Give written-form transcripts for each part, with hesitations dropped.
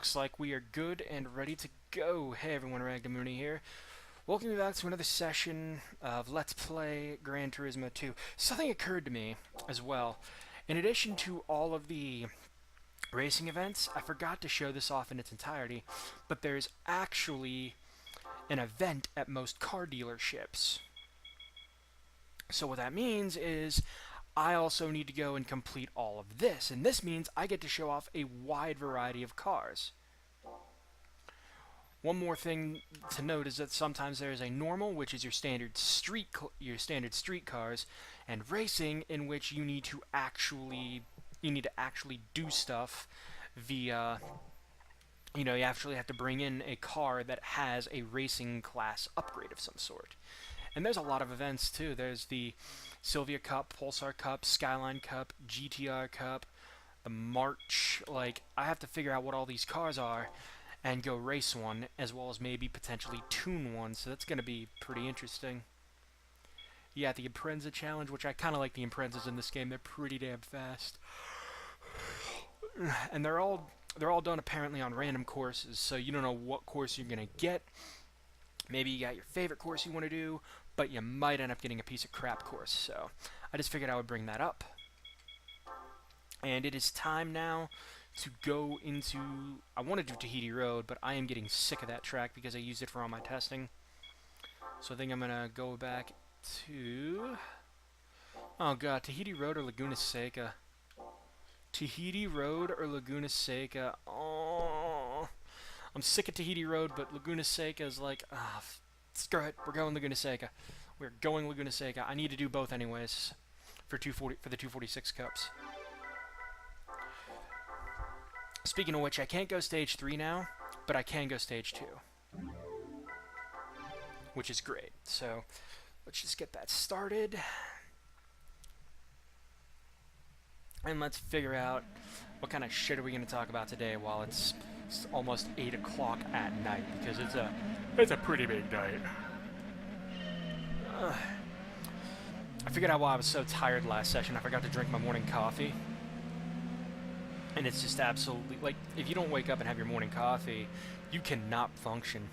looks like we are good and ready to go. Hey everyone, Ragdamooney here. Welcome you back to another session of Let's Play Gran Turismo 2. Something occurred to me as well. In addition to all of the racing events, I forgot to show this off in its entirety, but there's actually an event at most car dealerships. So what that means is I also need to go and complete all of this, and this means I get to show off a wide variety of cars. One more thing to note is that sometimes there is a normal, which is your standard street cars, and racing, in which you need to actually do stuff via, you actually have to bring in a car that has a racing class upgrade of some sort. And there's a lot of events too. There's the Sylvia Cup, Pulsar Cup, Skyline Cup, GTR Cup, the March. Like, I have to figure out what all these cars are and go race one, as well as maybe potentially tune one, so that's going to be pretty interesting. Yeah, the Impreza challenge, which I kind of like the Imprezas in this game. They're pretty damn fast. And they're all done apparently on random courses, so you don't know what course you're going to get. Maybe you got your favorite course you want to do, but you might end up getting a piece of crap course, so I just figured I would bring that up. And it is time now to go into... I want to do Tahiti Road, but I am getting sick of that track because I used it for all my testing. So I think I'm going to go back to... Oh god, Tahiti Road or Laguna Seca? Tahiti Road or Laguna Seca? Oh... I'm sick of Tahiti Road, but Laguna Seca is like, screw it, we're going Laguna Seca. We're going Laguna Seca. I need to do both anyways for the 246 Cups. Speaking of which, I can't go Stage 3 now, but I can go Stage 2. Which is great. So, let's just get that started. And let's figure out what kind of shit are we going to talk about today while it's almost 8 o'clock at night, because it's a pretty big night. I figured out why I was so tired last session. I forgot to drink my morning coffee. And it's just absolutely, like, if you don't wake up and have your morning coffee, you cannot function.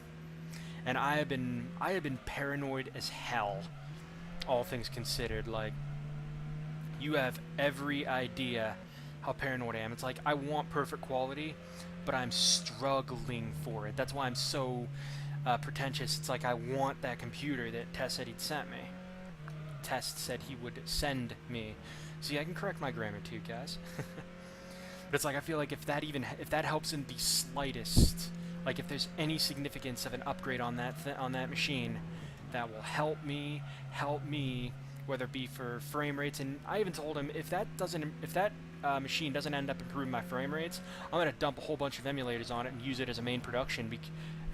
And I have been paranoid as hell, all things considered. Like, you have every idea how paranoid I am. It's like, I want perfect quality, but I'm struggling for it. That's why I'm so pretentious. It's like, I want that computer that Tess said he'd sent me. Tess said he would send me. See, I can correct my grammar too, guys. But it's like, I feel like if that helps in the slightest, like if there's any significance of an upgrade on that machine, that will help me, whether it be for frame rates. And I even told him, if that machine doesn't end up improving my frame rates, I'm gonna dump a whole bunch of emulators on it and use it as a main production.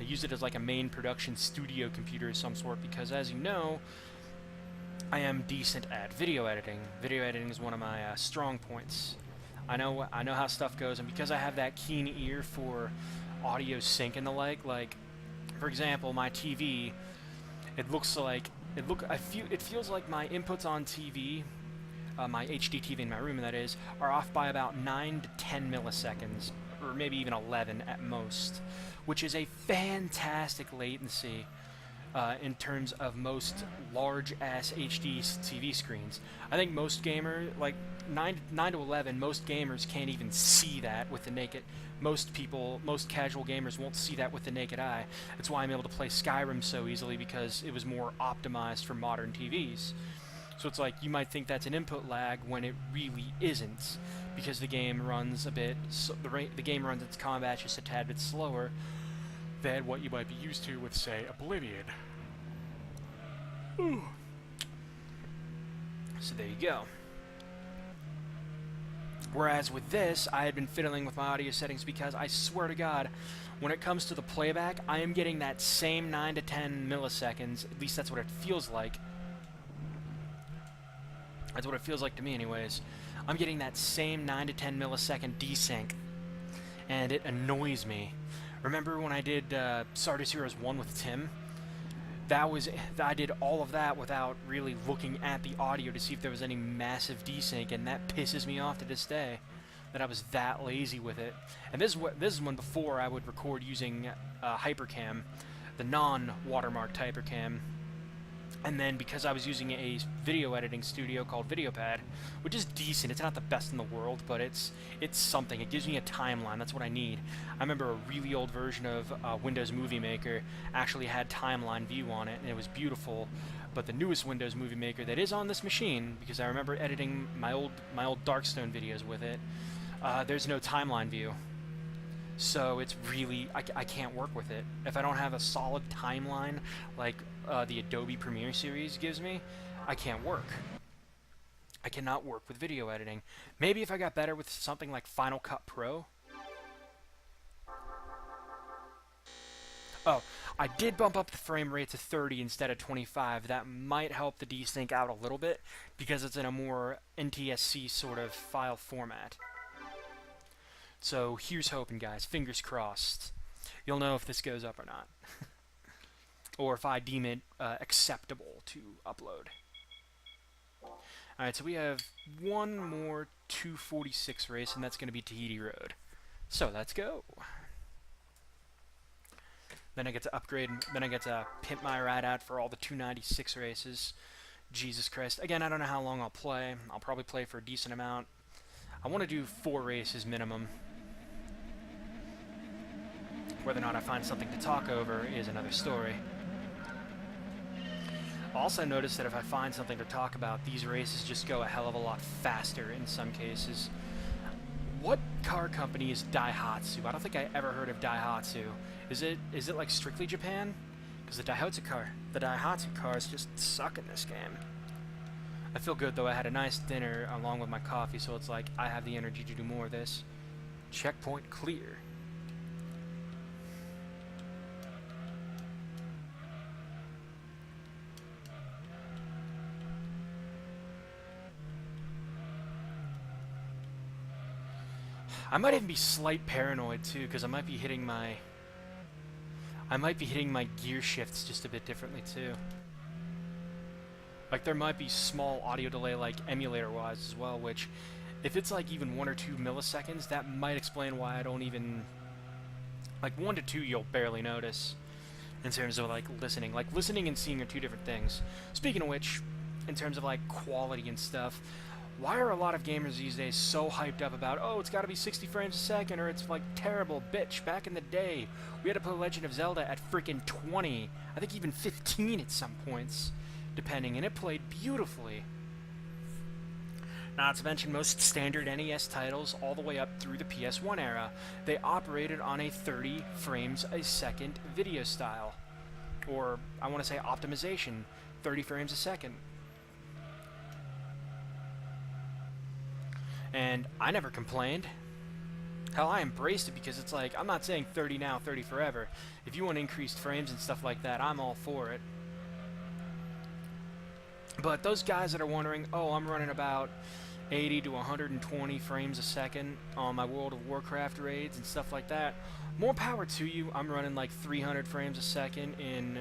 Use it as like a main production studio computer of some sort, because as you know, I am decent at video editing. Video editing is one of my strong points. I know how stuff goes, and because I have that keen ear for audio sync and the like, for example, my TV, it feels like my inputs on TV, my HD TV in my room, that is, are off by about 9 to 10 milliseconds, or maybe even 11 at most, which is a fantastic latency in terms of most large-ass HD TV screens. I think most gamers, like 9 to 11, most gamers can't even see that with the naked... Most casual gamers won't see that with the naked eye. That's why I'm able to play Skyrim so easily, because it was more optimized for modern TVs. So it's like, you might think that's an input lag when it really isn't, because the game runs a bit... the game runs its combat just a tad bit slower than what you might be used to with, say, Oblivion. Ooh. So there you go. Whereas with this, I had been fiddling with my audio settings, because I swear to God, when it comes to the playback, I am getting that same 9 to 10 milliseconds. At least that's what it feels like. That's what it feels like to me anyways. I'm getting that same 9 to 10 millisecond desync, and it annoys me. Remember when I did Stardust Heroes 1 with Tim? I did all of that without really looking at the audio to see if there was any massive desync, and that pisses me off to this day. that I was that lazy with it. And this is when before I would record using Hypercam, the non-watermarked Hypercam. And then because I was using a video editing studio called VideoPad, which is decent, it's not the best in the world, but it's something. It gives me a timeline. That's what I need. I remember a really old version of Windows Movie Maker actually had timeline view on it, and it was beautiful. But the newest Windows Movie Maker that is on this machine, because I remember editing my old Darkstone videos with it, there's no timeline view. So it's really, I can't work with it. If I don't have a solid timeline like the Adobe Premiere series gives me, I can't work. I cannot work with video editing. Maybe if I got better with something like Final Cut Pro. Oh, I did bump up the frame rate to 30 instead of 25. That might help the desync out a little bit because it's in a more NTSC sort of file format. So here's hoping, guys. Fingers crossed. You'll know if this goes up or not. Or if I deem it acceptable to upload. Alright, so we have one more 246 race, and that's going to be Tahiti Road. So let's go. Then I get to upgrade, then I get to pimp my ride out for all the 296 races. Jesus Christ. Again, I don't know how long I'll play. I'll probably play for a decent amount. I want to do 4 races minimum. Whether or not I find something to talk over is another story. I also noticed that if I find something to talk about, these races just go a hell of a lot faster in some cases. What car company is Daihatsu? I don't think I ever heard of Daihatsu. Is it like strictly Japan? Because the Daihatsu cars just suck in this game. I feel good though. I had a nice dinner along with my coffee, so it's like I have the energy to do more of this. Checkpoint clear. I might even be slight paranoid too, because I might be hitting my gear shifts just a bit differently too. Like there might be small audio delay, like emulator-wise as well, which, if it's like even 1 or 2 milliseconds, that might explain why I don't even, like 1 to 2 you'll barely notice in terms of like listening. Like listening and seeing are 2 different things. Speaking of which, in terms of like quality and stuff, why are a lot of gamers these days so hyped up about, oh, it's got to be 60 frames a second, or it's like terrible, bitch, back in the day, we had to play Legend of Zelda at freaking 20, I think even 15 at some points, depending, and it played beautifully. Not to mention most standard NES titles all the way up through the PS1 era, they operated on a 30 frames a second video style, or I want to say optimization, 30 frames a second. And I never complained. Hell, I embraced it because it's like, I'm not saying 30 now, 30 forever. If you want increased frames and stuff like that, I'm all for it. But those guys that are wondering, oh, I'm running about 80 to 120 frames a second on my World of Warcraft raids and stuff like that, more power to you. I'm running like 300 frames a second in...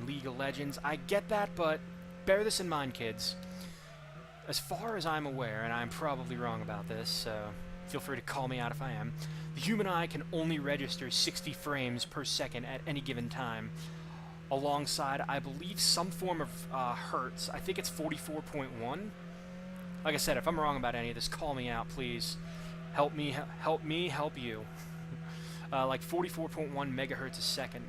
League of Legends. I get that, but bear this in mind, kids. As far as I'm aware, and I'm probably wrong about this, so feel free to call me out if I am, the human eye can only register 60 frames per second at any given time, alongside, I believe, some form of hertz. I think it's 44.1. Like I said, if I'm wrong about any of this, call me out, please. Help me, help you. Like 44.1 megahertz a second,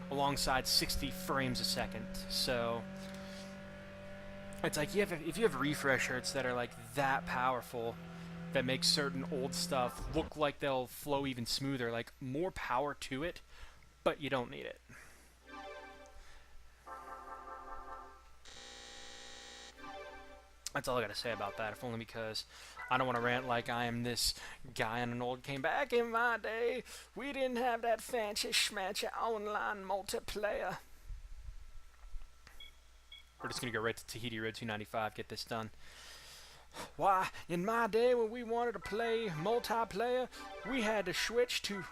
alongside 60 frames a second, so... It's like if you have refresh hertz that are like that powerful, that make certain old stuff look like they'll flow even smoother, like more power to it, but you don't need it. That's all I gotta say about that, if only because I don't want to rant like I am this guy on an old game. Back in my day, we didn't have that fancy schmancy online multiplayer. We're just going to go right to Tahiti Road 295, get this done. Why, in my day when we wanted to play multiplayer, we had to switch to...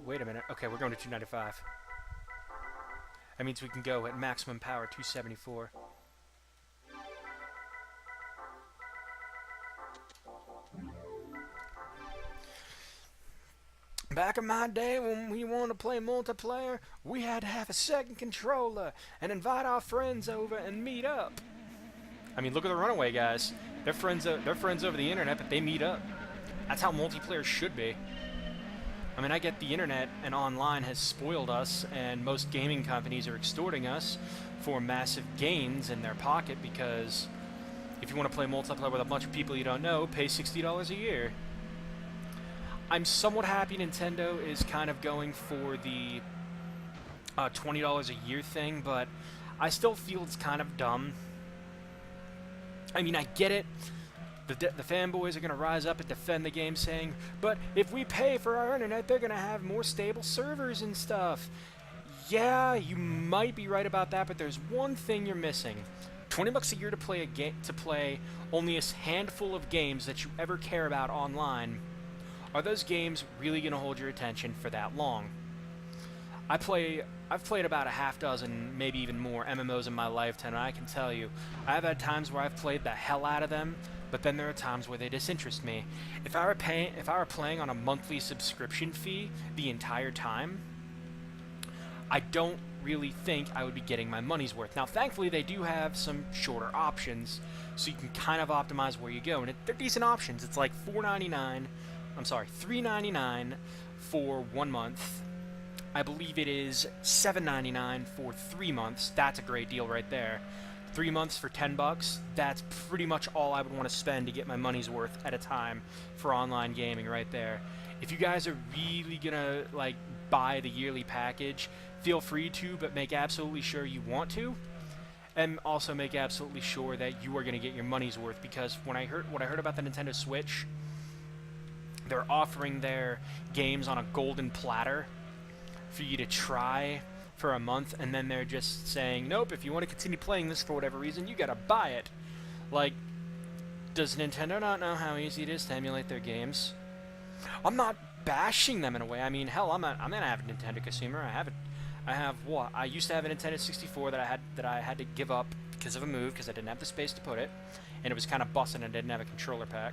Wait a minute. Okay, we're going to 295. That means we can go at maximum power 274. Back in my day when we wanted to play multiplayer, we had to have a second controller and invite our friends over and meet up. I mean, look at the Runaway guys. They're friends over the internet, but they meet up. That's how multiplayer should be. I mean, I get the internet and online has spoiled us, and most gaming companies are extorting us for massive gains in their pocket because if you want to play multiplayer with a bunch of people you don't know, pay $60 a year. I'm somewhat happy Nintendo is kind of going for the $20 a year thing, but I still feel it's kind of dumb. I mean, I get it. The fanboys are going to rise up and defend the game saying, but if we pay for our internet, they're going to have more stable servers and stuff. Yeah, you might be right about that, but there's one thing you're missing. $20 a year to play only a handful of games that you ever care about online. Are those games really going to hold your attention for that long? I've played about a half dozen, maybe even more MMOs in my lifetime, and I can tell you, I've had times where I've played the hell out of them, but then there are times where they disinterest me. If I were playing on a monthly subscription fee the entire time, I don't really think I would be getting my money's worth. Now, thankfully, they do have some shorter options, so you can kind of optimize where you go, and they're decent options. It's like $3.99 for 1 month. I believe it is $7.99 for 3 months. That's a great deal right there. 3 months for $10. That's pretty much all I would want to spend to get my money's worth at a time for online gaming right there. If you guys are really gonna like buy the yearly package, feel free to, but make absolutely sure you want to, and also make absolutely sure that you are gonna get your money's worth. Because what I heard about the Nintendo Switch, they're offering their games on a golden platter for you to try for a month, and then they're just saying, nope, if you want to continue playing this for whatever reason, you gotta buy it. Like, does Nintendo not know how easy it is to emulate their games? I'm not bashing them in a way. I mean, hell, I'm an avid Nintendo consumer. I used to have a Nintendo 64 that I had to give up because of a move, because I didn't have the space to put it, and it was kind of busted and I didn't have a controller pack.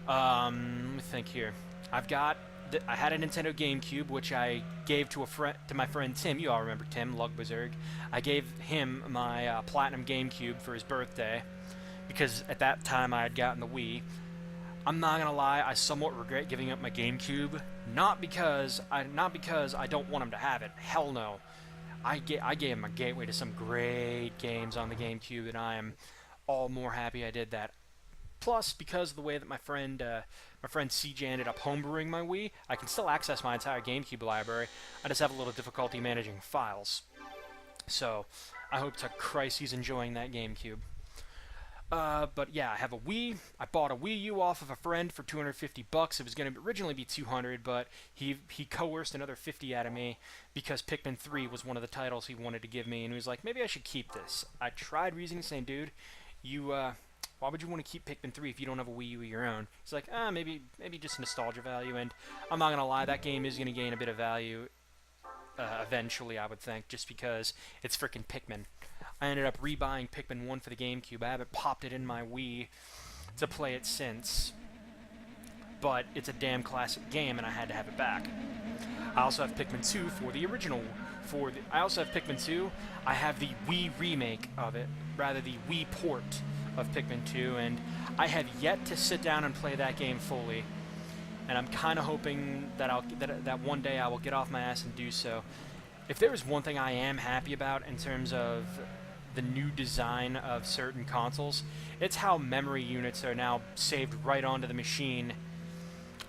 Let me think here. I had a Nintendo GameCube, which I gave to my friend Tim. You all remember Tim, Lugbazerg. I gave him my Platinum GameCube for his birthday, because at that time I had gotten the Wii. I'm not gonna lie, I somewhat regret giving up my GameCube. Not because I don't want him to have it. Hell no. I gave him a gateway to some great games on the GameCube, and I am all more happy I did that. Plus, because of the way that my friend CJ ended up homebrewing my Wii, I can still access my entire GameCube library. I just have a little difficulty managing files. So, I hope to Christ he's enjoying that GameCube. But yeah, I have a Wii. I bought a Wii U off of a friend for $250. It was going to originally be $200, but he coerced another $50 out of me because Pikmin 3 was one of the titles he wanted to give me, and he was like, maybe I should keep this. I tried reasoning, saying, dude, why would you want to keep Pikmin 3 if you don't have a Wii U of your own? He's like, maybe just nostalgia value, and I'm not going to lie, that game is going to gain a bit of value eventually, I would think, just because it's frickin' Pikmin. I ended up rebuying Pikmin 1 for the GameCube. I haven't popped it in my Wii to play it since, but it's a damn classic game, and I had to have it back. I also have Pikmin 2 for the original. I also have Pikmin 2. I have the Wii remake of it, rather the Wii port of Pikmin 2, and I have yet to sit down and play that game fully. And I'm kind of hoping that one day I will get off my ass and do so. If there is one thing I am happy about in terms of the new design of certain consoles, it's how memory units are now saved right onto the machine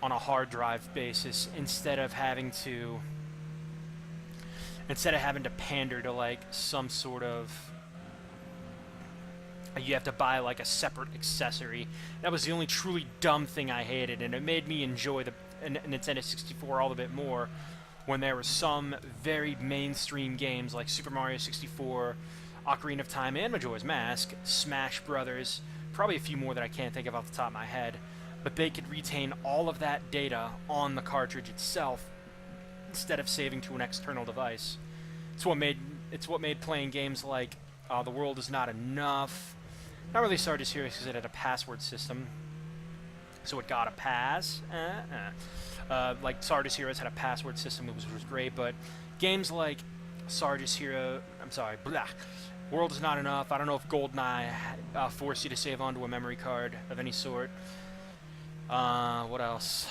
on a hard drive basis instead of having to pander to like some sort of, you have to buy like a separate accessory. That was the only truly dumb thing I hated, and it made me enjoy the Nintendo 64 all the bit more when there were some very mainstream games like Super Mario 64, Ocarina of Time, and Majora's Mask, Smash Brothers, probably a few more that I can't think of off the top of my head, but they could retain all of that data on the cartridge itself instead of saving to an external device. It's what made playing games like The World Is Not Enough, Not really Sardis Heroes because it had a password system, so it got a pass. Like Sardis Heroes had a password system, which was great, but games like Sardis Hero, I'm sorry, blah, World is Not Enough. I don't know if GoldenEye forced you to save onto a memory card of any sort. What else?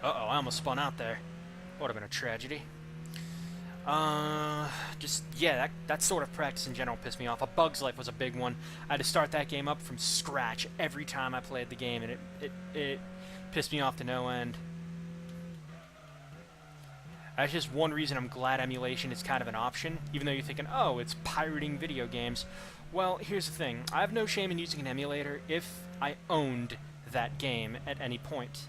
Uh-oh, I almost spun out there. Would have been a tragedy. Yeah, that sort of practice in general pissed me off. A Bug's Life was a big one. I had to start that game up from scratch every time I played the game, and it pissed me off to no end. That's just one reason I'm glad emulation is kind of an option, even though you're thinking, oh, it's pirating video games. Well, here's the thing. I have no shame in using an emulator if I owned that game at any point.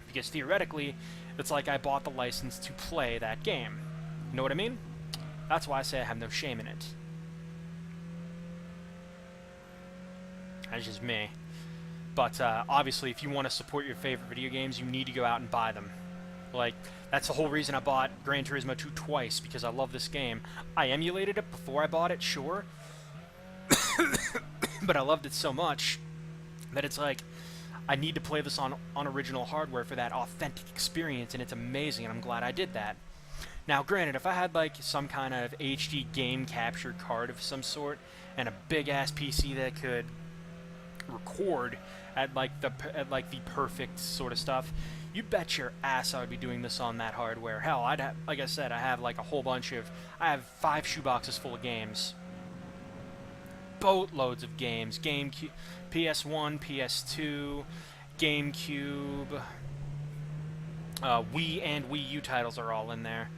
Because theoretically, it's like I bought the license to play that game. You know what I mean? That's why I say I have no shame in it. That's just me. But obviously, if you want to support your favorite video games, you need to go out and buy them. Like, that's the whole reason I bought Gran Turismo 2 twice, because I love this game. I emulated it before I bought it, sure. But I loved it so much that it's like, I need to play this on original hardware for that authentic experience, and it's amazing, and I'm glad I did that. Now, granted, if I had like some kind of HD game capture card of some sort, and a big-ass PC that could record at the perfect sort of stuff, you bet your ass I would be doing this on that hardware. Hell, I'd have, like I said, I have like a whole bunch of, I have 5 shoeboxes full of games. Boatloads of games. GameCube, PS1, PS2, GameCube, Wii and Wii U titles are all in there.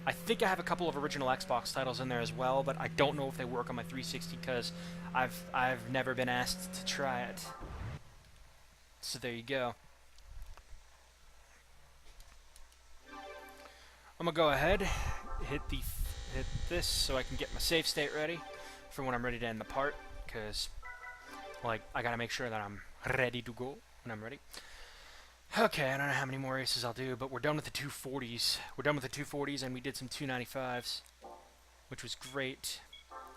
I think I have a couple of original Xbox titles in there as well, but I don't know if they work on my 360 because I've never been asked to try it. So there you go. I'm gonna go ahead, hit this so I can get my save state ready for when I'm ready to end the part, because like I gotta make sure that I'm ready to go when I'm ready. Okay, I don't know how many more races I'll do, but we're done with the 240s. We're done with the 240s, and we did some 295s, which was great.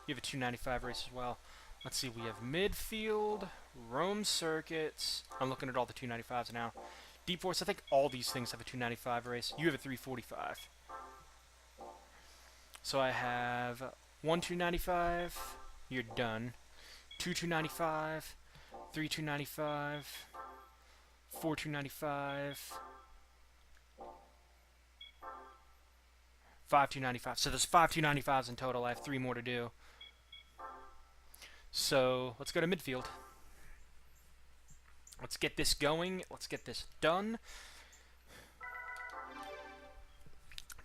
You have a 295 race as well. Let's see, we have midfield, Rome circuits. I'm looking at all the 295s now. Deep Force, I think all these things have a 295 race. You have a 345. So I have 1 295, you're done. 2 295, 3 295, 4 295, 5 295. So there's 5 295s in total. I have 3 more to do. So let's go to midfield. Let's get this going. Let's get this done.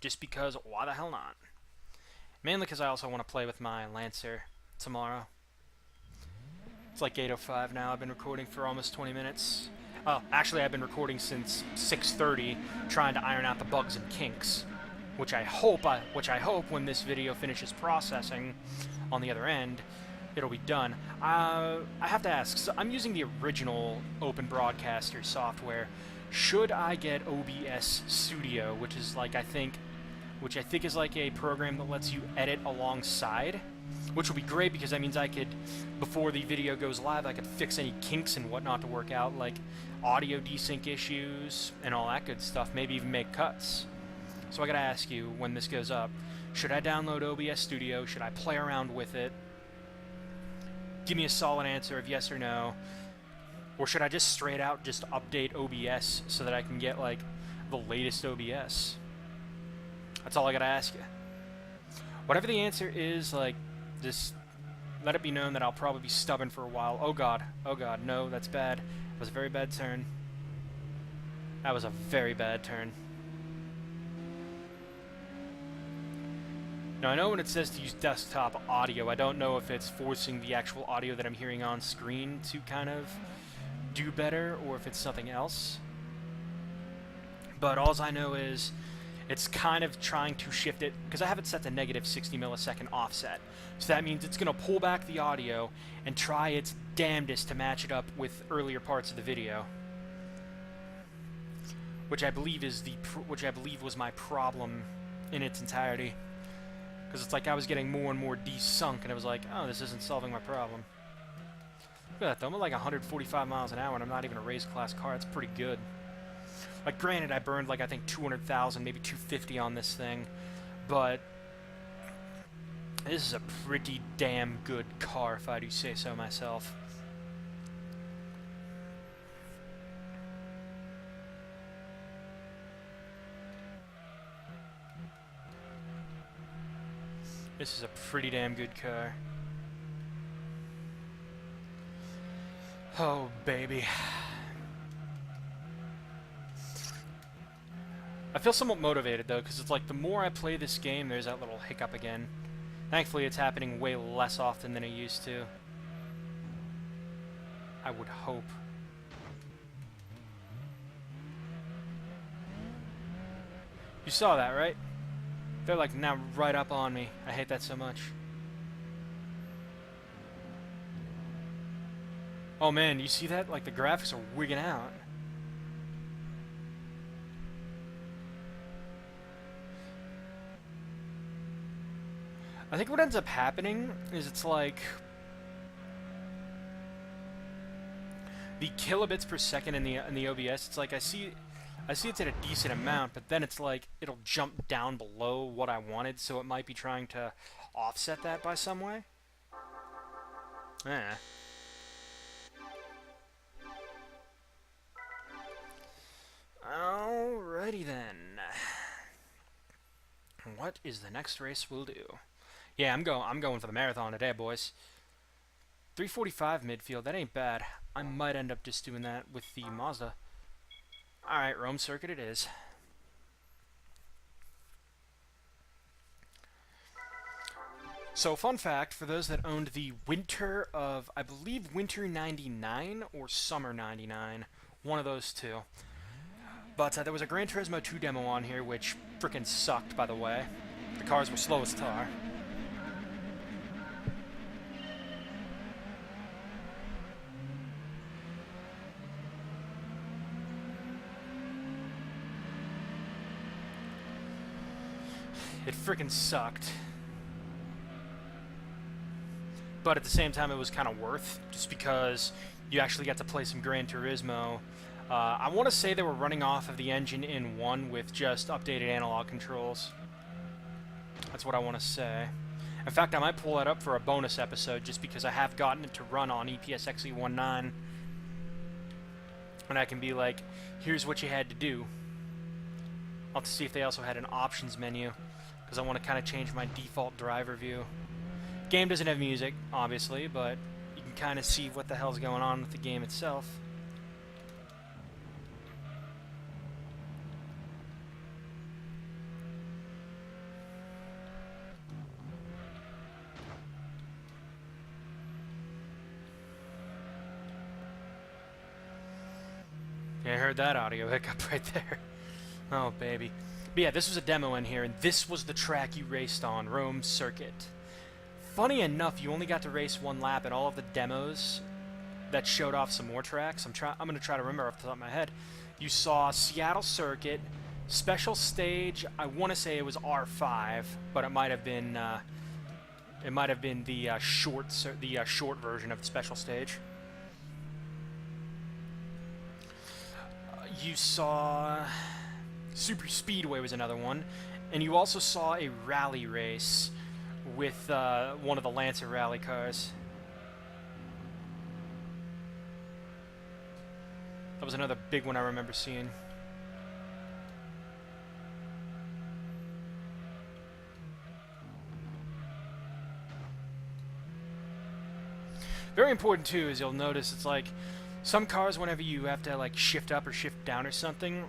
Just because, why the hell not? Mainly because I also want to play with my Lancer tomorrow. It's like 8:05 now. I've been recording for almost 20 minutes. Oh, actually, I've been recording since 6:30, trying to iron out the bugs and kinks, which I hope when this video finishes processing on the other end, it'll be done. I have to ask, so I'm using the original Open Broadcaster software. Should I get OBS Studio, which is like I think is like a program that lets you edit alongside, which will be great because that means I could, before the video goes live, I could fix any kinks and whatnot to work out, like audio desync issues and all that good stuff, maybe even make cuts. So I gotta ask you, when this goes up, should I download OBS Studio? Should I play around with it? Give me a solid answer of yes or no. Or should I just straight out just update OBS so that I can get like the latest OBS? That's all I gotta ask you. Whatever the answer is, like, just let it be known that I'll probably be stubborn for a while. Oh god, no, that's bad. It was a very bad turn. That was a very bad turn. Now, I know when it says to use desktop audio, I don't know if it's forcing the actual audio that I'm hearing on screen to kind of do better, or if it's something else. But all I know is it's kind of trying to shift it, because I have it set to negative 60 millisecond offset. So that means it's going to pull back the audio and try its damnedest to match it up with earlier parts of the video. Which I believe was my problem in its entirety. Because it's like I was getting more and more desunk, and it was like, oh, this isn't solving my problem. Look at that, though. I'm at like 145 miles an hour, and I'm not even a race class car. That's pretty good. Like, granted, I burned, like, I think 200,000, maybe 250 on this thing, but this is a pretty damn good car, if I do say so myself. This is a pretty damn good car. Oh, baby. I feel somewhat motivated, though, because it's like the more I play this game, there's that little hiccup again. Thankfully, it's happening way less often than it used to. I would hope. You saw that, right? They're like now right up on me. I hate that so much. Oh man, you see that? Like the graphics are wigging out. I think what ends up happening is it's like the kilobits per second in the OBS. It's like I see it's at a decent amount, but then it's like it'll jump down below what I wanted, so it might be trying to offset that by some way. Eh. Alrighty then. What is the next race we'll do? Yeah, I'm going for the marathon today, boys. 345 midfield, that ain't bad. I might end up just doing that with the Mazda. Alright, Rome Circuit it is. So, fun fact, for those that owned the winter of, I believe, winter 99 or summer 99, one of those two. But there was a Gran Turismo 2 demo on here, which frickin' sucked, by the way. The cars were slow as tar. It frickin' sucked. But at the same time, it was kind of worth, just because you actually got to play some Gran Turismo. I want to say they were running off of the engine in 1 with just updated analog controls. That's what I want to say. In fact, I might pull that up for a bonus episode, just because I have gotten it to run on EPSXE19. And I can be like, here's what you had to do. I'll have to see if they also had an options menu, because I want to kind of change my default driver view. Game doesn't have music, obviously, but you can kind of see what the hell's going on with the game itself. Yeah, I heard that audio hiccup right there. Oh, baby. But yeah, this was a demo in here, and this was the track you raced on, Rome Circuit. Funny enough, you only got to race 1 lap, and all of the demos that showed off some more tracks, I'm going to try to remember off the top of my head. You saw Seattle Circuit, Special Stage, I want to say it was R5, but it might have been the short version of the Special Stage. You saw Super Speedway was another one, and you also saw a rally race with one of the Lancer rally cars. That was another big one I remember seeing. Very important too, as you'll notice, it's like some cars, whenever you have to like shift up or shift down or something.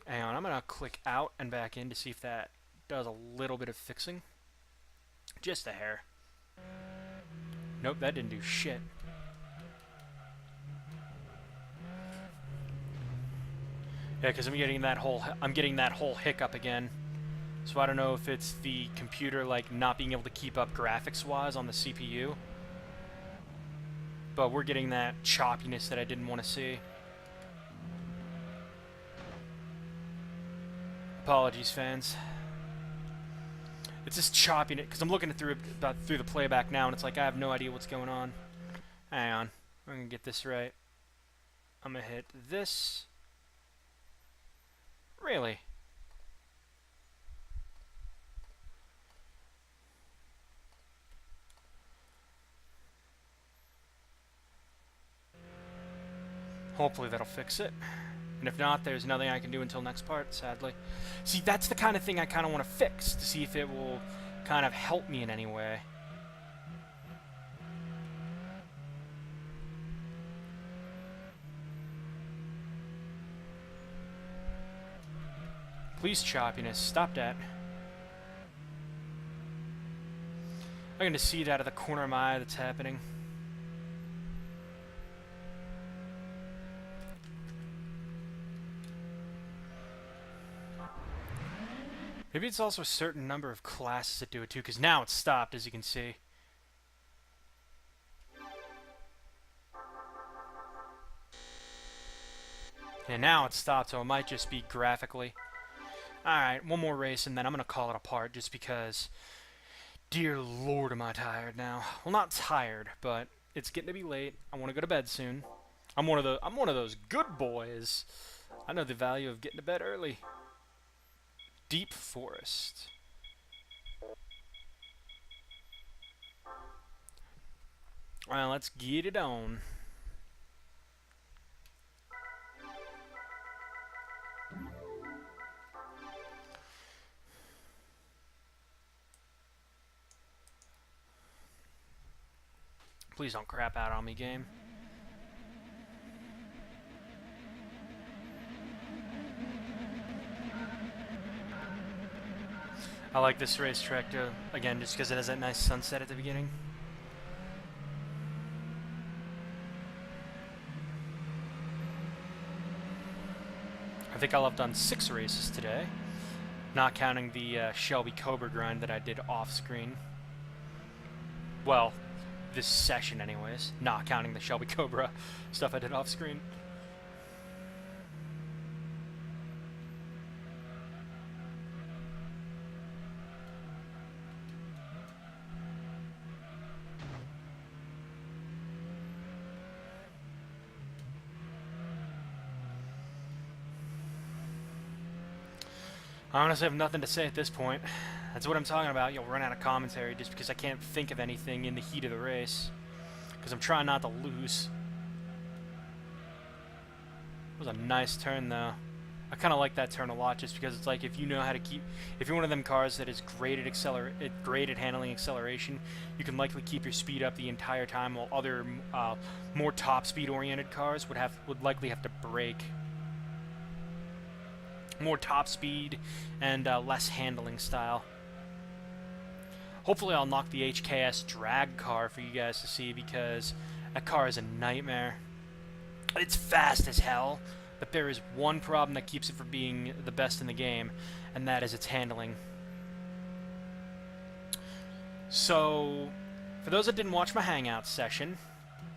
Hang on, I'm gonna click out and back in to see if that does a little bit of fixing. Just a hair. Nope, that didn't do shit. Yeah, because I'm getting that whole hiccup again. So I don't know if it's the computer like not being able to keep up graphics-wise on the CPU. But we're getting that choppiness that I didn't want to see. Apologies, fans. It's just chopping it, because I'm looking through the playback now, and it's like I have no idea what's going on. Hang on. I'm going to get this right. I'm going to hit this. Really? Hopefully that'll fix it. And if not, there's nothing I can do until next part, sadly. See, that's the kind of thing I kind of want to fix, to see if it will kind of help me in any way. Please, choppiness, stop that. I'm going to see it out of the corner of my eye that's happening. Maybe it's also a certain number of classes that do it too, because now it's stopped, as you can see. And now it's stopped, so it might just be graphically. Alright, one more race, and then I'm going to call it apart, just because, dear lord, am I tired now. Well, not tired, but it's getting to be late. I want to go to bed soon. I'm one of those good boys. I know the value of getting to bed early. Deep forest. Well, let's get it on. Please don't crap out on me, game. I like this racetrack, again, just because it has that nice sunset at the beginning. I think I'll have done 6 races today, not counting the Shelby Cobra grind that I did off-screen. Well, this session anyways, not counting the Shelby Cobra stuff I did off-screen. I honestly have nothing to say at this point. That's what I'm talking about. You'll run out of commentary just because I can't think of anything in the heat of the race. Because I'm trying not to lose. It was a nice turn, though. I kind of like that turn a lot just because it's like if you know how to keep... If you're one of them cars that is great at handling acceleration, you can likely keep your speed up the entire time, while other more top speed-oriented cars would likely have to brake. More top speed and less handling style. Hopefully I'll knock the HKS drag car for you guys to see, because that car is a nightmare. It's fast as hell, but there is one problem that keeps it from being the best in the game, and that is its handling. So, for those that didn't watch my Hangout session,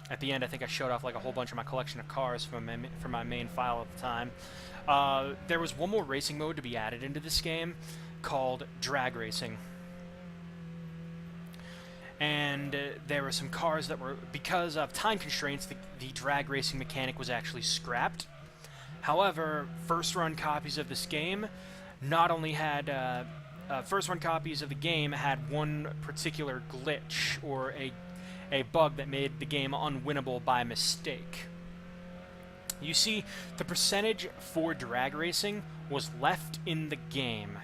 at the end I think I showed off like a whole bunch of my collection of cars from my main file at the time. There was one more racing mode to be added into this game called drag racing. And there were some cars that were, because of time constraints, the drag racing mechanic was actually scrapped. However, first-run copies of this game not only had... first-run copies of the game had one particular glitch, or a bug that made the game unwinnable by mistake. You see, the percentage for drag racing was left in the game.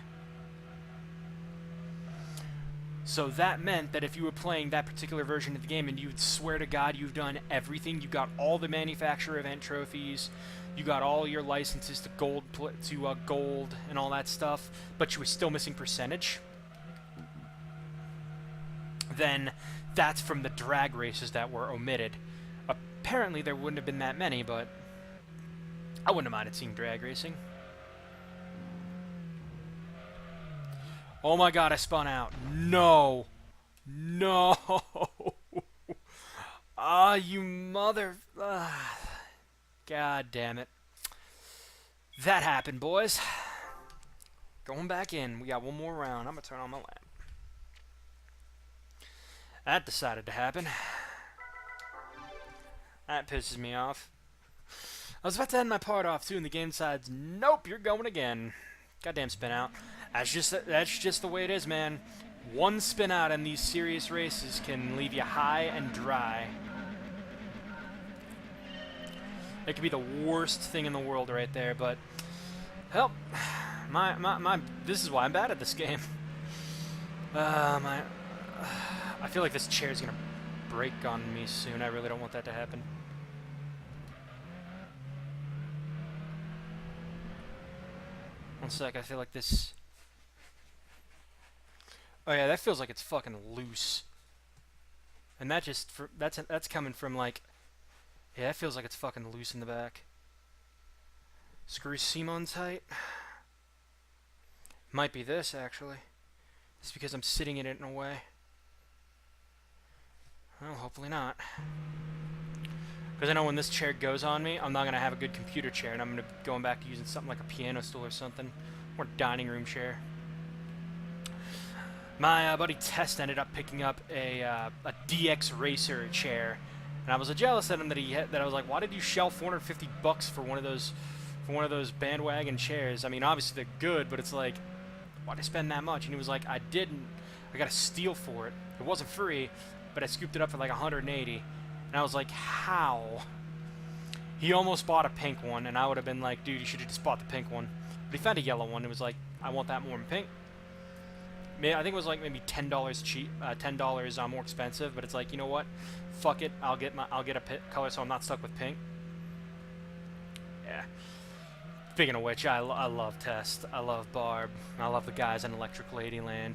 So that meant that if you were playing that particular version of the game and you'd swear to God you've done everything, you got all the manufacturer event trophies, you got all your licenses to gold and all that stuff, but you were still missing percentage, then that's from the drag races that were omitted. Apparently there wouldn't have been that many, but I wouldn't have minded seeing drag racing. Oh my god, I spun out. No. No. Ah, you mother... God damn it. That happened, boys. Going back in. We got one more round. I'm going to turn on my lamp. That decided to happen. That pisses me off. I was about to end my part off too, and the game decides, nope, you're going again. Goddamn spin out. That's just the way it is, man. One spin out in these serious races can leave you high and dry. It could be the worst thing in the world right there, but help. This is why I'm bad at this game. I feel like this chair's gonna break on me soon. I really don't want that to happen. One sec, I feel like this... Oh yeah, that feels like it's fucking loose. And that just... That's coming from like... Yeah, that feels like it's fucking loose in the back. Screw seam on tight. Might be this, actually. It's because I'm sitting in it in a way. Well, hopefully not. Because I know when this chair goes on me, I'm not going to have a good computer chair, and I'm going to be going back to using something like a piano stool or something, or dining room chair. My buddy Test ended up picking up a DX Racer chair, and I was jealous at him that I was like, why did you shell $450 for one of those bandwagon chairs? I mean, obviously they're good, but it's like, why'd I spend that much? And he was like, I didn't. I got a steal for it. It wasn't free, but I scooped it up for like 180. And I was like, how? He almost bought a pink one, and I would have been like, dude, you should have just bought the pink one. But he found a yellow one. It was like, I want that more in pink. I think it was like maybe $10 cheap, $10 more expensive. But it's like, you know what? Fuck it. I'll get a color, so I'm not stuck with pink. Yeah. Speaking of which, I love Test. I love Barb. I love the guys in Electric Ladyland.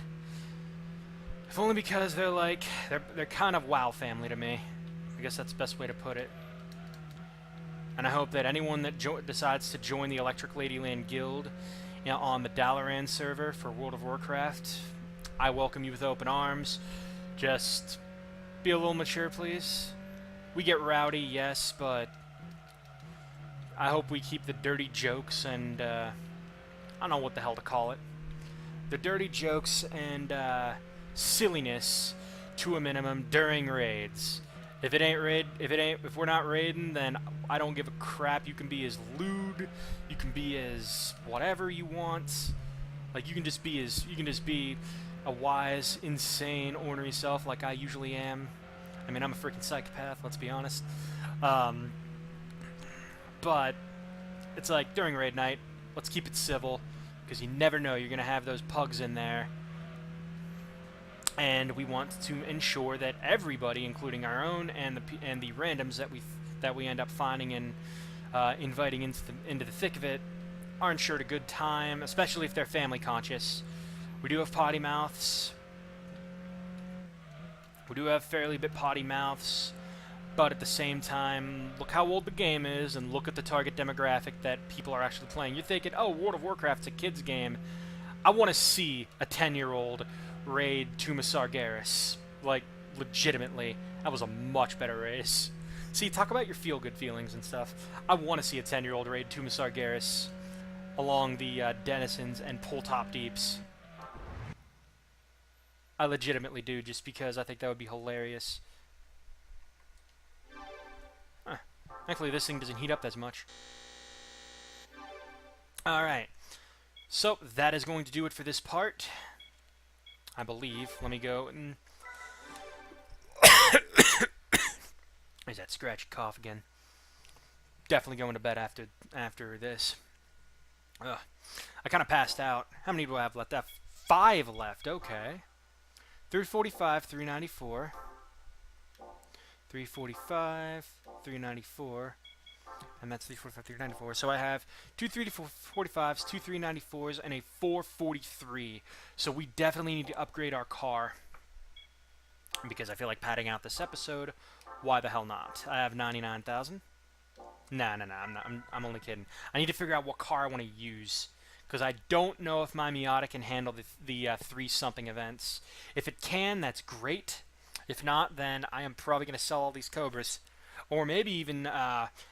If only because they're kind of WoW family to me. I guess that's the best way to put it. And I hope that anyone that decides to join the Electric Ladyland Guild, you know, on the Dalaran server for World of Warcraft, I welcome you with open arms. Just be a little mature, please. We get rowdy, yes, but I hope we keep the dirty jokes and, I don't know what the hell to call it. The dirty jokes and, silliness to a minimum during raids. If we're not raiding, then I don't give a crap. You can be as lewd, you can be as whatever you want. Like, you can just be a wise, insane, ornery self like I usually am. I mean, I'm a freaking psychopath, let's be honest. But it's like, during raid night, let's keep it civil, because you never know, you're gonna have those pugs in there. And we want to ensure that everybody, including our own and the randoms that we end up finding and inviting into the thick of it, are ensured a good time, especially if they're family conscious. We do have potty mouths. We do have fairly bit potty mouths, but at the same time, look how old the game is, and look at the target demographic that people are actually playing. You're thinking, oh, World of Warcraft's a kid's game. I want to see a 10-year-old raid Tuma Sargeras. Like, legitimately. That was a much better race. See, talk about your feel-good feelings and stuff. I want to see a 10-year-old raid Tuma Sargeras along the Denizens and Pull Top Deeps. I legitimately do, just because I think that would be hilarious. Huh. Thankfully, this thing doesn't heat up as much. Alright. So, that is going to do it for this part. I believe. Let me go and... There's that scratchy cough again. Definitely going to bed after this. Ugh. I kind of passed out. How many do I have left? I have 5 left. Okay. 345, 394. 345, 394. And that's 345, 394. So I have 2 345s, 2 394s, and a 443. So we definitely need to upgrade our car. Because I feel like padding out this episode. Why the hell not? I have 99,000. Nah, I'm only kidding. I need to figure out what car I want to use. Because I don't know if my Miata can handle the 3-something events. If it can, that's great. If not, then I am probably going to sell all these Cobras. Or maybe even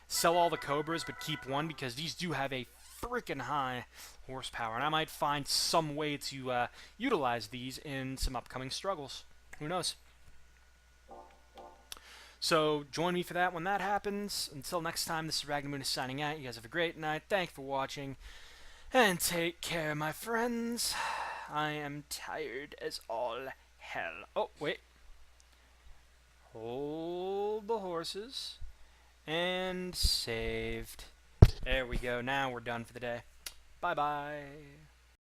sell all the Cobras but keep one, because these do have a freaking high horsepower. And I might find some way to utilize these in some upcoming struggles. Who knows? So join me for that when that happens. Until next time, this is Ragnamoon signing out. You guys have a great night. Thank you for watching. And take care, my friends. I am tired as all hell. Oh, wait. Hold the horses. And saved. There we go. Now we're done for the day. Bye-bye.